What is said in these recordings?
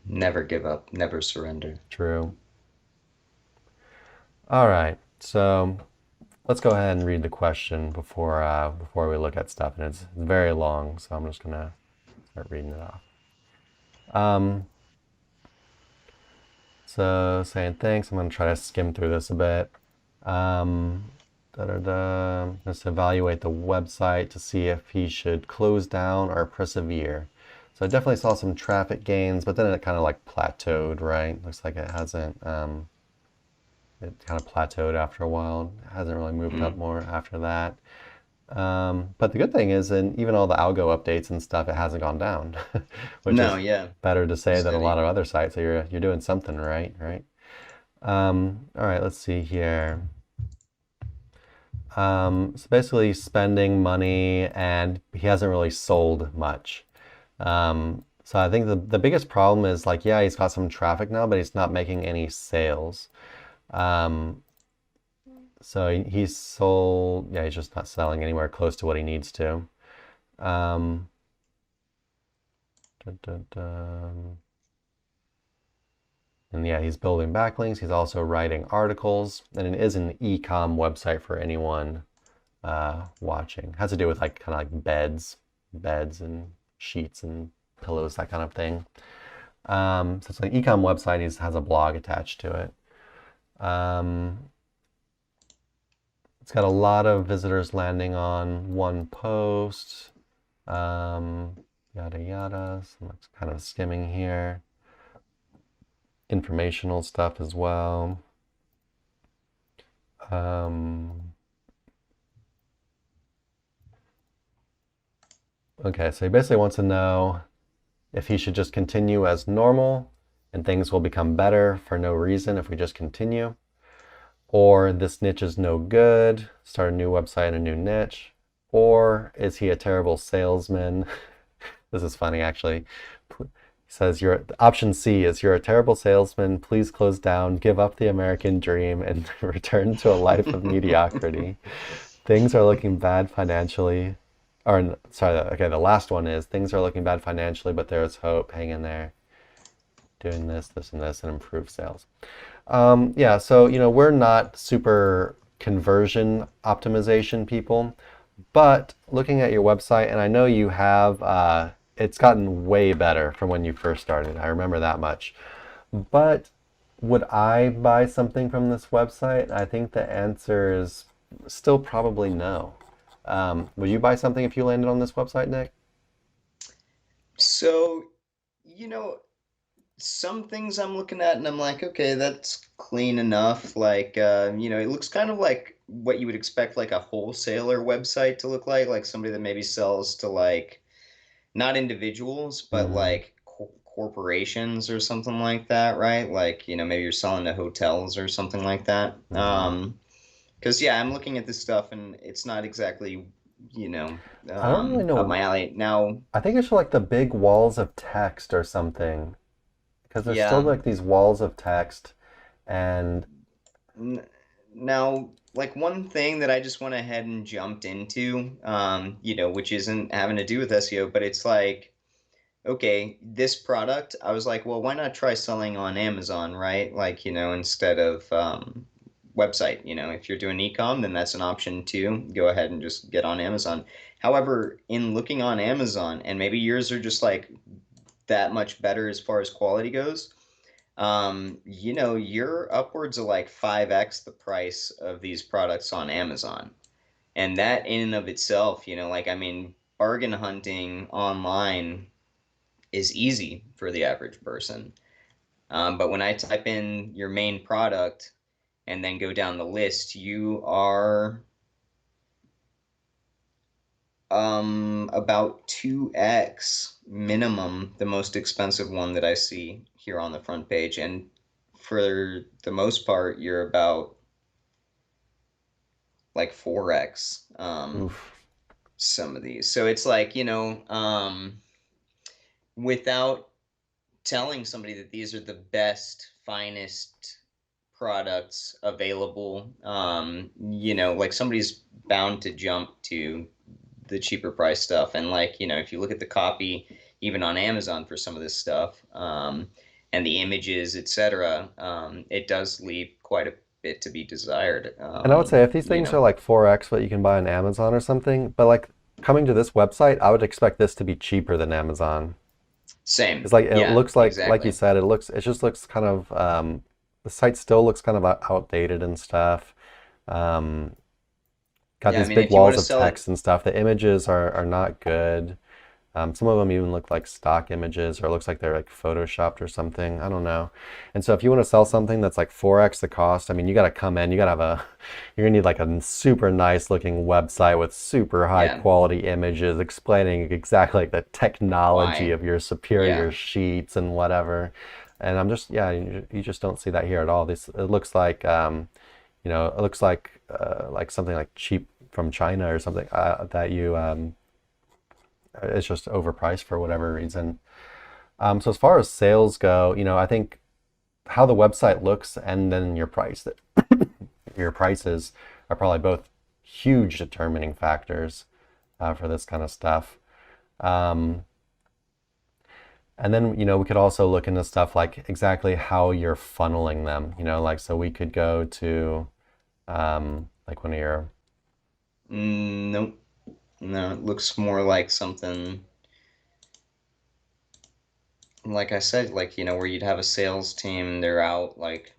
Never give up, never surrender. True. All right. So let's go ahead and read the question before we look at stuff, and it's very long, so I'm just gonna start reading it off. Um, so saying thanks. I'm gonna try to skim through this a bit. Um, Let's evaluate the website to see if he should close down or persevere. So I definitely saw some traffic gains, but then it kind of like plateaued, right? Looks like it hasn't. It kind of plateaued after a while. It hasn't really moved up Mm. more after that. But the good thing is, in even all the algo updates and stuff, it hasn't gone down, which No, is yeah, better to say than a lot steady. of other sites. So you're doing something right, right? All right, let's see here. So basically, spending money, and he hasn't really sold much. So I think the biggest problem is like, yeah, he's got some traffic now, but he's not making any sales. Um, so he's sold, yeah, he's just not selling anywhere close to what he needs to. Um, dun, dun, dun. And yeah, he's building backlinks. He's also writing articles, and it is an e-com website for anyone watching. It has to do with like kind of like beds and sheets and pillows, that kind of thing. So it's like an e-com website. He has a blog attached to it. It's got a lot of visitors landing on one post. Um, Yada yada. So I'm kind of skimming here. Informational stuff as well. Um, okay, so he basically wants to know if he should just continue as normal and things will become better for no reason if we just continue, or this niche is no good, start a new website and a new niche, or is he a terrible salesman? This is funny actually. He says your option C is you're a terrible salesman, please close down, give up the American dream and return to a life of mediocrity. Things are looking bad financially. Or sorry, okay, the last one is things are looking bad financially, but there's hope. Hang in there. Doing this, and this, and improve sales. Yeah, so we're not super conversion optimization people, but looking at your website, and I know you have, it's gotten way better from when you first started. I remember that much. But would I buy something from this website? I think the answer is still probably no. Would you buy something if you landed on this website, Nick? So, you know, some things I'm looking at and I'm like, okay, that's clean enough. Like, it looks kind of like what you would expect like a wholesaler website to look like somebody that maybe sells to like not individuals, but Mm-hmm. like corporations or something like that, right? Like, maybe you're selling to hotels or something like that. Mm-hmm. Because yeah, I'm looking at this stuff and it's not exactly, you know, I don't really up know. my alley. Now, I think it's like the big walls of text or something, because there's still yeah. like these walls of text, and N Now, like one thing that I just went ahead and jumped into, which isn't having to do with SEO, but it's like, okay, this product, I was like, well, why not try selling on Amazon, right? Like, instead of website, if you're doing e-com, then that's an option too. Go ahead and just get on Amazon. However, in looking on Amazon, and maybe yours are just like that much better as far as quality goes, you're upwards of like 5x the price of these products on Amazon. And that in and of itself, like, I mean, bargain hunting online is easy for the average person. But when I type in your main product and then go down the list, you are about 2x minimum the most expensive one that I see here on the front page. And for the most part, you're about like 4x oof. some of these. So it's like, without telling somebody that these are the best, finest products available, like somebody's bound to jump to the cheaper price stuff. And like, if you look at the copy, even on Amazon for some of this stuff, and the images, etc., it does leave quite a bit to be desired. And I would say if these You things know, are like 4x what you can buy on Amazon or something, but like coming to this website, I would expect this to be cheaper than Amazon. same. It's like it Yeah, looks like you exactly. said, it just looks kind of the site still looks kind of outdated and stuff. Um, got Yeah, I these mean, big if you want walls to of sell it, text and stuff. The images are not good. Some of them even look like stock images, or it looks like they're like photoshopped or something. I don't know. And so if you want to sell something that's like 4x the cost, I mean, you got to come in, you got to have you're gonna need like a super nice looking website with super high yeah, quality images explaining exactly like the technology why? of your superior Yeah. sheets and whatever. And I'm just, yeah, you just don't see that here at all. This, it looks like, it looks like something like cheap from China or something that you, it's just overpriced for whatever reason. So as far as sales go, I think how the website looks and then your prices are probably both huge determining factors for this kind of stuff. Um, and then, we could also look into stuff like exactly how you're funneling them, like so we could go to like one of your Nope. No, it looks more like something, like I said, like, where you'd have a sales team, they're out like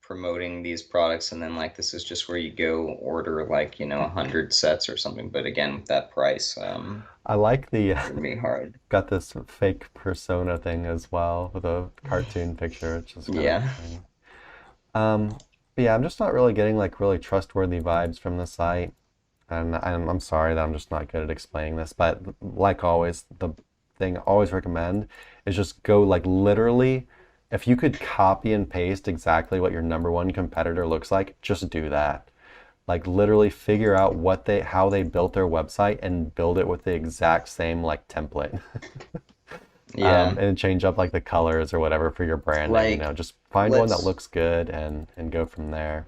promoting these products, and then like this is just where you go order like, 100 sets or something. But again, with that price, I like the it's gonna be hard. got this fake persona thing as well with a cartoon picture, which is kind of Yeah. funny. Um, but yeah, I'm just not really getting like really trustworthy vibes from the site. And I'm sorry that I'm just not good at explaining this, but like always, the thing I always recommend is just go like literally, if you could copy and paste exactly what your number one competitor looks like, just do that. Like literally figure out how they built their website and build it with the exact same like template. Yeah. And change up like the colors or whatever for your branding, Like, just find one that let's looks good and go from there.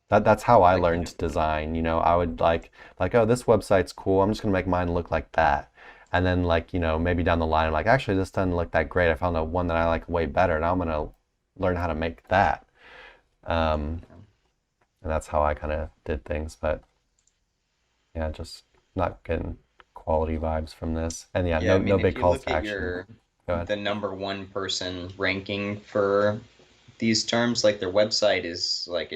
That's how I like, learned design. I would oh, this website's cool. I'm just gonna make mine look like that. And then like, maybe down the line, I'm like, actually this doesn't look that great. I found a one that I like way better. Now I'm gonna learn how to make that. Um, and that's how I kind of did things. But yeah, just not getting quality vibes from this. And yeah, yeah, I no mean, if big you calls look to at action. your Go ahead. the number one person ranking for these terms, like their website is like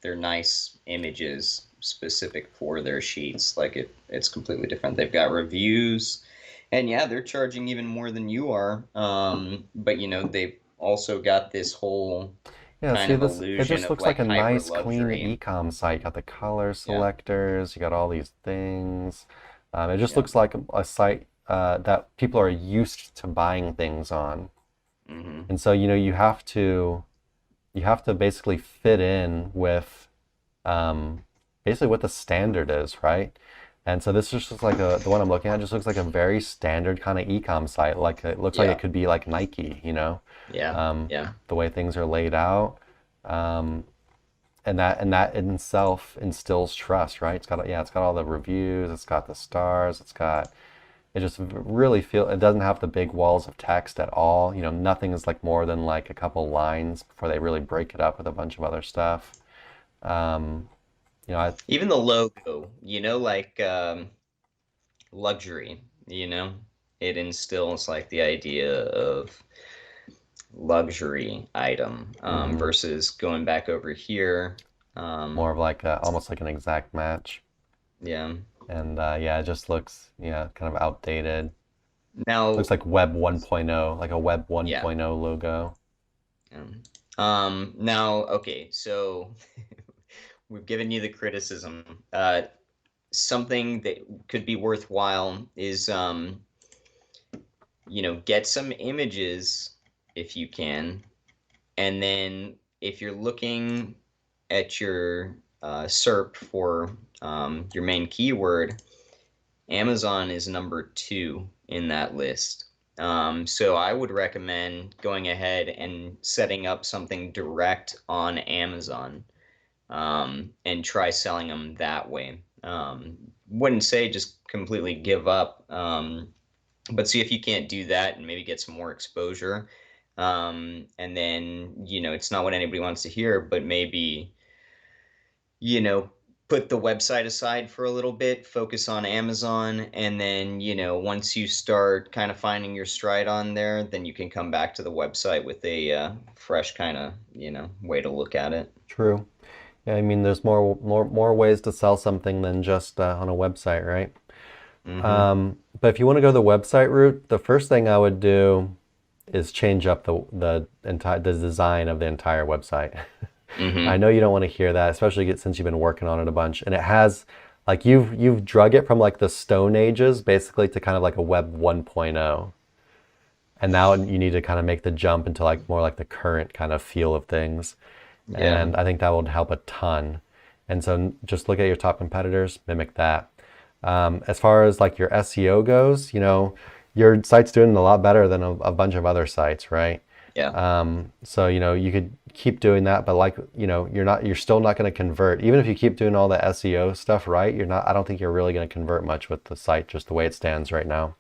they're nice images specific for their sheets. Like it's completely different. They've got reviews, and yeah, they're charging even more than you are. But they've also got this whole Yeah, kind see of this, it illusion just of looks like like a hyper nice clean luxury. e-com site. You got the color Yeah, selectors, you got all these things. It just yeah. looks like a site that people are used to buying things on. Hmm. And so, you have to basically fit in with basically what the standard is, right? And so this just looks like the one I'm looking at just looks like a very standard kind of e-com site. Like it looks like it Yeah, could be like Nike, yeah, yeah. the way things are laid out. Um, and that in itself instills trust, right? It's got all the reviews, it's got the stars, it just really it doesn't have the big walls of text at all. Nothing is like more than like a couple lines before they really break it up with a bunch of other stuff. Um, you know, I, Even the logo, like luxury, it instills like the idea of luxury item, mhm, versus going back over here. more Um, of like almost like an exact match. yeah. And yeah, it just looks kind of outdated. Looks Now, like Web 1.0, like a Web yeah. 1.0 logo. Now, okay, so we've given you the criticism. Something that could be worthwhile is, get some images if you can, and then if you're looking at your SERP for your main keyword, Amazon is number two in that list. So I would recommend going ahead and setting up something direct on Amazon, and try selling them that way. Wouldn't say just completely give up, But see if you can't do that and maybe get some more exposure. And then, it's not what anybody wants to hear, but maybe, you know, put the website aside for a little bit, focus on Amazon, and then, once you start kind of finding your stride on there, then you can come back to the website with a fresh kind of, way to look at it. True. Yeah, I mean, there's more ways to sell something than just on a website, right? Mm-hmm. But if you want to go the website route, the first thing I would do is change up the design of the entire website. I Mm-hmm. know you don't want to hear that, especially since you've been working on it a bunch, and it has like you've drug it from like the Stone Ages basically to kind of like a Web 1.0. And now you need to kind of make the jump into like more like the current kind of feel of things. Yeah. And I think that would help a ton. And so just look at your top competitors, mimic that. As far as like your SEO goes, your site's doing a lot better than a bunch of other sites, right? Yeah. So, you could keep doing that, but like, you're still not going to convert. Even if you keep doing all the SEO stuff right, I don't think you're really going to convert much with the site just the way it stands right now.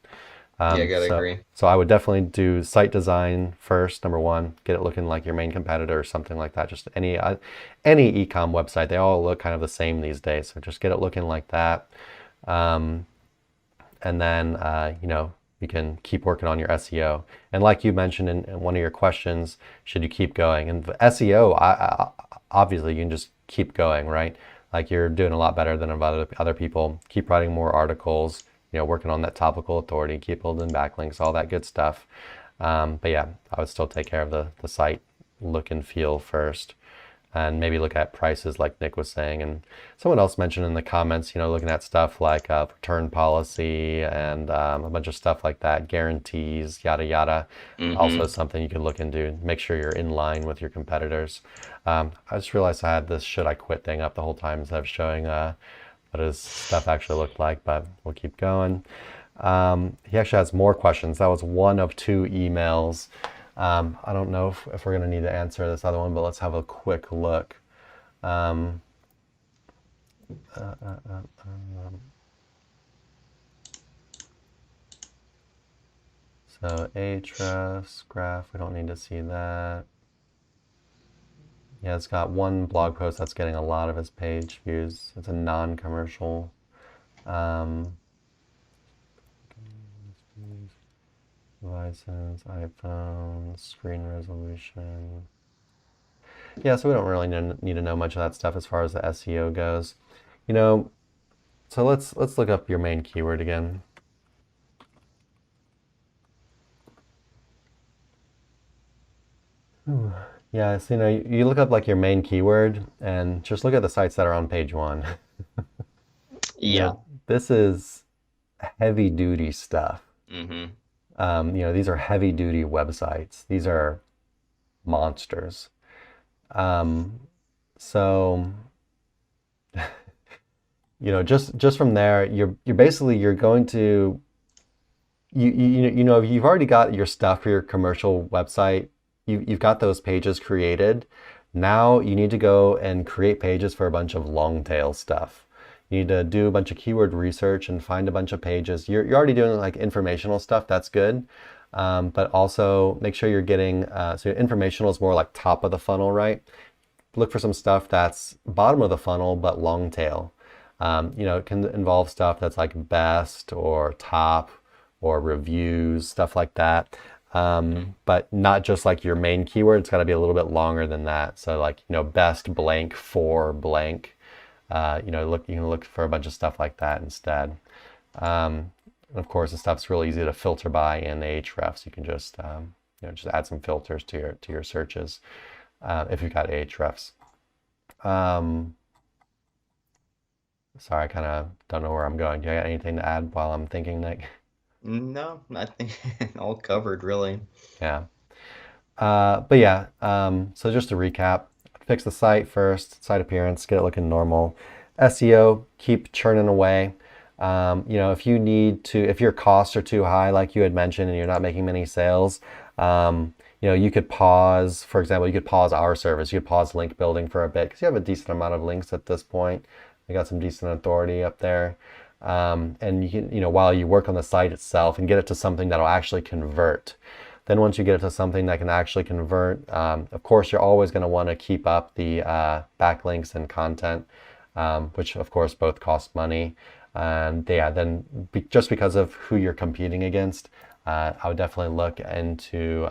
Yeah, I gotta So, agree. so I would definitely do site design first, number one, get it looking like your main competitor or something like that. Just any e-com website, they all look kind of the same these days. So just get it looking like that. Um, and then, you can keep working on your SEO. And like you mentioned in one of your questions, should you keep going? And the SEO, obviously, you can just keep going, right? Like you're doing a lot better than other people. Keep writing more articles, working on that topical authority, keep building backlinks, all that good stuff. But yeah, I would still take care of the site look and feel first, and maybe look at prices like Nick was saying. And someone else mentioned in the comments, looking at stuff like return policy and a bunch of stuff like that, guarantees, yada yada. Also Mm-hmm. something you can look into. Make sure you're in line with your competitors. I just realized I had this should I quit thing up the whole time instead of showing what his stuff actually looked like, but we'll keep going. He actually has more questions. That was one of two emails. I don't know if we're going to need to answer this other one, but let's have a quick look. Um, uh, uh, uh, so Ahrefs graph, we don't need to see that. Yeah, it's got one blog post that's getting a lot of his page views. It's a non-commercial. Um, Devices, iPhone, screen resolution. Yeah, so we don't really need to know much of that stuff as far as the SEO goes. You know, so let's look up your main keyword again. Ooh. Yeah, so you look up like your main keyword and just look at the sites that are on page one. Yeah. This is heavy duty stuff. Mm-hmm. These are heavy duty websites. These are monsters. Um, so just from there, you're basically you're going to you've already got your stuff for your commercial website. You've got those pages created. Now you need to go and create pages for a bunch of long tail stuff. You need to do a bunch of keyword research and find a bunch of pages. You're already doing like informational stuff. That's good. But also make sure you're getting, so informational is more like top of the funnel, right? Look for some stuff that's bottom of the funnel, but long tail. It can involve stuff that's like best or top or reviews, stuff like that. But not just like your main keyword. It's got to be a little bit longer than that. So like, best blank for blank. You can look for a bunch of stuff like that instead. And of course, the stuff's really easy to filter by in Ahrefs. You can just add some filters to your searches if you've got Ahrefs. Sorry, I kind of don't know where I'm going. Do you got anything to add while I'm thinking, Nick? No, I think all covered, really. Yeah. But yeah, so just to recap, fix the site first, site appearance, get it looking normal. SEO, keep churning away. If your costs are too high, like you had mentioned, and you're not making many sales, you could pause, for example, you could pause our service. You could pause link building for a bit because you have a decent amount of links at this point. You got some decent authority up there. and you can, while you work on the site itself and get it to something that'll actually convert. Then once you get it to something that can actually convert, of course, you're always going to want to keep up the backlinks and content, which of course both cost money. And yeah, then just because of who you're competing against, I would definitely look into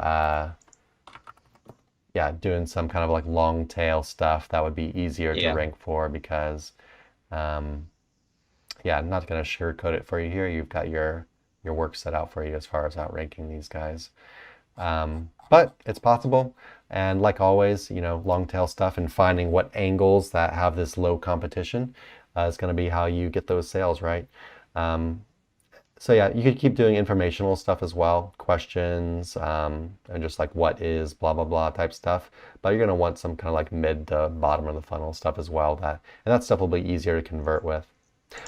doing some kind of like long tail stuff that would be easier to rank for, because I'm not going to sugarcoat it for you here. You've got your work set out for you as far as outranking these guys. But it's possible. And like always, long tail stuff and finding what angles that have this low competition is going to be how you get those sales, right? So yeah, you could keep doing informational stuff as well, questions, and just like what is blah, blah, blah type stuff. But you're going to want some kind of like mid to bottom of the funnel stuff as well. And that stuff will be easier to convert with.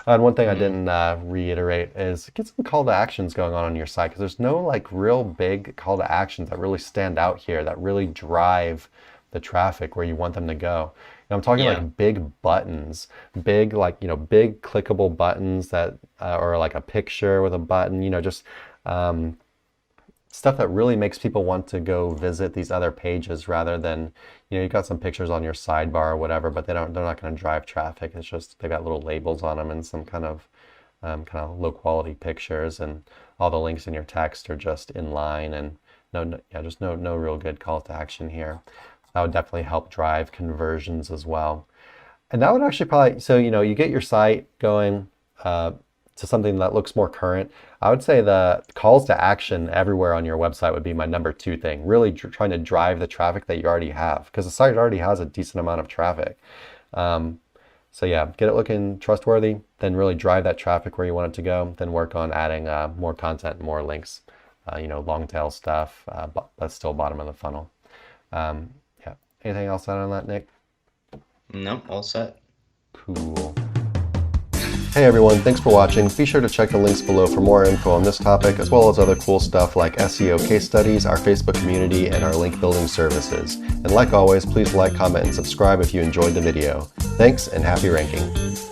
And one thing I didn't reiterate is get some call to actions going on your site, because there's no like real big call to actions that really stand out here that really drive the traffic where you want them to go. I'm talking like big buttons, big big clickable buttons that or like a picture with a button, just stuff that really makes people want to go visit these other pages, rather than, you've got some pictures on your sidebar or whatever, but they're not going to drive traffic. It's just they've got little labels on them and some kind of low quality pictures, and all the links in your text are just in line, and just no real good call to action here. That would definitely help drive conversions as well. And that would actually probably, so you get your site going to something that looks more current. I would say the calls to action everywhere on your website would be my number 2 thing. Really trying to drive the traffic that you already have, because the site already has a decent amount of traffic. So yeah, get it looking trustworthy, then really drive that traffic where you want it to go, then work on adding more content, more links, long tail stuff, but that's still bottom of the funnel. Anything else on that, Nick? Nope, all set. Cool. Hey everyone, thanks for watching. Be sure to check the links below for more info on this topic, as well as other cool stuff like SEO case studies, our Facebook community, and our link building services. And like always, please like, comment, and subscribe if you enjoyed the video. Thanks, and happy ranking.